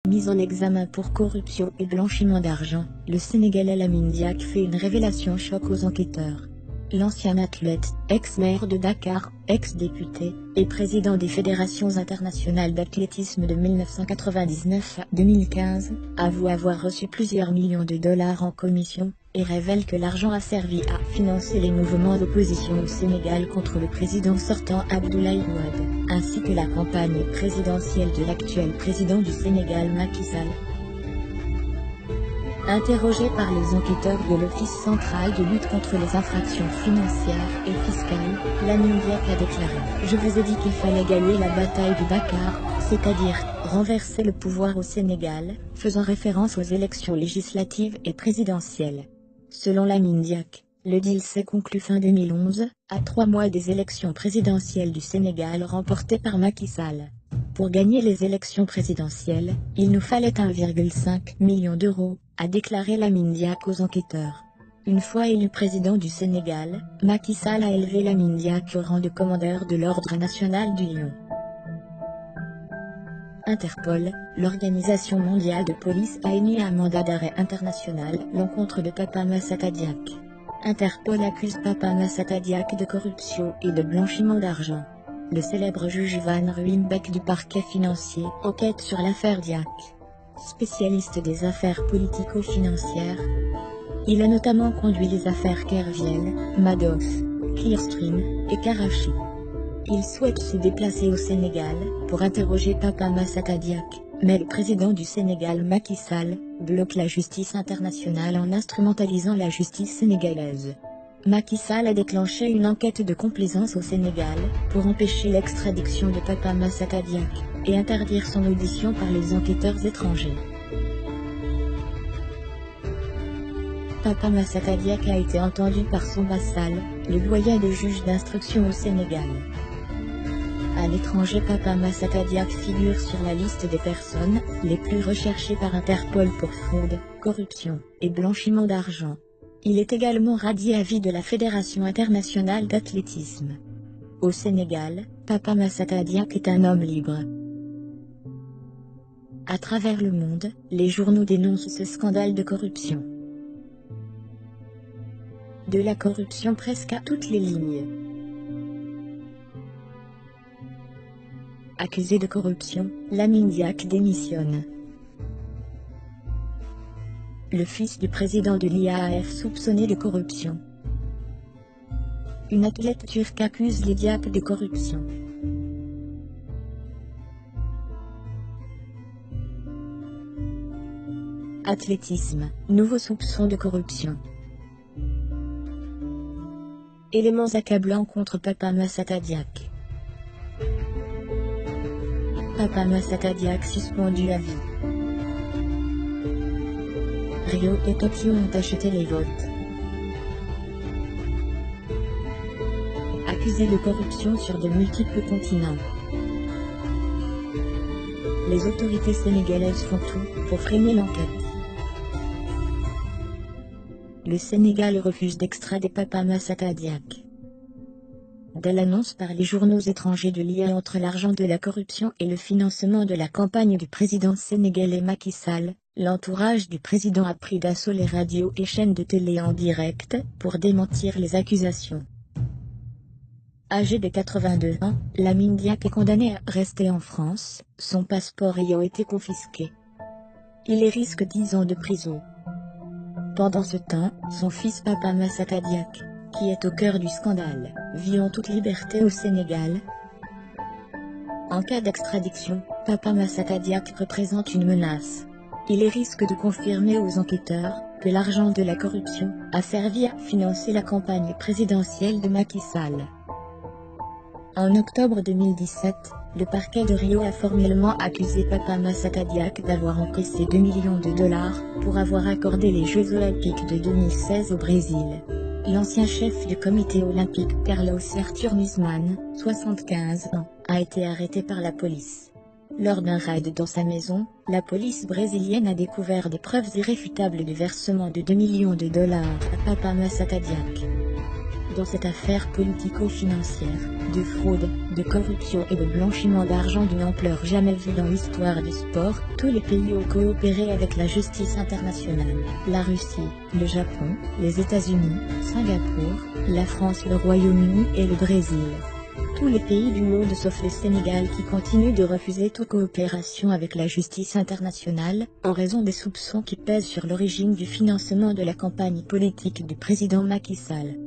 Mis en examen pour corruption et blanchiment d'argent, le Sénégalais Lamine Diack fait une révélation choc aux enquêteurs. L'ancien athlète, ex-maire de Dakar, ex-député, et président des fédérations internationales d'athlétisme de 1999 à 2015, avoue avoir reçu plusieurs millions de dollars en commission, et révèle que l'argent a servi à financer les mouvements d'opposition au Sénégal contre le président sortant Abdoulaye Wade, ainsi que la campagne présidentielle de l'actuel président du Sénégal Macky Sall. Interrogé par les enquêteurs de l'Office central de lutte contre les infractions financières et fiscales, Lamine Diack a déclaré « Je vous ai dit qu'il fallait gagner la bataille de Dakar, c'est-à-dire renverser le pouvoir au Sénégal », faisant référence aux élections législatives et présidentielles. Selon Lamine Diack, le deal s'est conclu fin 2011, à 3 mois des élections présidentielles du Sénégal remportées par Macky Sall. Pour gagner les élections présidentielles, il nous fallait 1,5 million d'euros, a déclaré Lamine Diack aux enquêteurs. Une fois élu président du Sénégal, Macky Sall a élevé Lamine Diack au rang de commandeur de l'Ordre national du Lion. Interpol, l'Organisation mondiale de police a émis un mandat d'arrêt international à l'encontre de Papa Massata Diack. Interpol accuse Papa Massata Diack de corruption et de blanchiment d'argent. Le célèbre juge Van Ruymbeck du parquet financier enquête sur l'affaire Diack. Spécialiste des affaires politico-financières, il a notamment conduit les affaires Kerviel, Madoff, Clearstream et Karachi. Il souhaite se déplacer au Sénégal pour interroger Papa Massata Diack, mais le président du Sénégal Macky Sall bloque la justice internationale en instrumentalisant la justice sénégalaise. Macky Sall a déclenché une enquête de complaisance au Sénégal pour empêcher l'extradition de Papa Massata Diack et interdire son audition par les enquêteurs étrangers. Papa Massata Diack a été entendu par son vassal, le doyen des juges d'instruction au Sénégal. À l'étranger, Papa Massata Diack figure sur la liste des personnes les plus recherchées par Interpol pour fraude, corruption et blanchiment d'argent. Il est également radié à vie de la Fédération internationale d'athlétisme. Au Sénégal, Papa Massata Diack est un homme libre. À travers le monde, les journaux dénoncent ce scandale de corruption. De la corruption presque à toutes les lignes. Accusé de corruption, Lamine Diack démissionne. Le fils du président de l'IAAF soupçonné de corruption. Une athlète turque accuse les Diack de corruption. Athlétisme, nouveau soupçon de corruption. Éléments accablants contre Papa Massata Diack. Papa Massata Diack suspendu à vie. Rio et Tokyo ont acheté les votes. Accusé de corruption sur de multiples continents. Les autorités sénégalaises font tout pour freiner l'enquête. Le Sénégal refuse d'extrader Papa Massata Diack. Dès l'annonce par les journaux étrangers de lien entre l'argent de la corruption et le financement de la campagne du président sénégalais Macky Sall, l'entourage du président a pris d'assaut les radios et chaînes de télé en direct pour démentir les accusations. Âgé de 82 ans, Lamine Diack est condamné à rester en France, son passeport ayant été confisqué. Il risque 10 ans de prison. Pendant ce temps, son fils Papa Massata Diack, qui est au cœur du scandale, vit en toute liberté au Sénégal. En cas d'extradiction, Papa Massata Diack représente une menace. Il risque de confirmer aux enquêteurs que l'argent de la corruption a servi à financer la campagne présidentielle de Macky Sall. En octobre 2017, le parquet de Rio a formellement accusé Papa Massata Diack d'avoir encaissé 2 millions de dollars pour avoir accordé les Jeux Olympiques de 2016 au Brésil. L'ancien chef du comité olympique Carlos Arthur Nusman, 75 ans, a été arrêté par la police. Lors d'un raid dans sa maison, la police brésilienne a découvert des preuves irréfutables du versement de 2 millions de dollars à Papa Massata Diack. Dans cette affaire politico-financière, de fraude, de corruption et de blanchiment d'argent d'une ampleur jamais vue dans l'histoire du sport, tous les pays ont coopéré avec la justice internationale. La Russie, le Japon, les États-Unis, Singapour, la France, le Royaume-Uni et le Brésil. Tous les pays du monde sauf le Sénégal qui continue de refuser toute coopération avec la justice internationale, en raison des soupçons qui pèsent sur l'origine du financement de la campagne politique du président Macky Sall.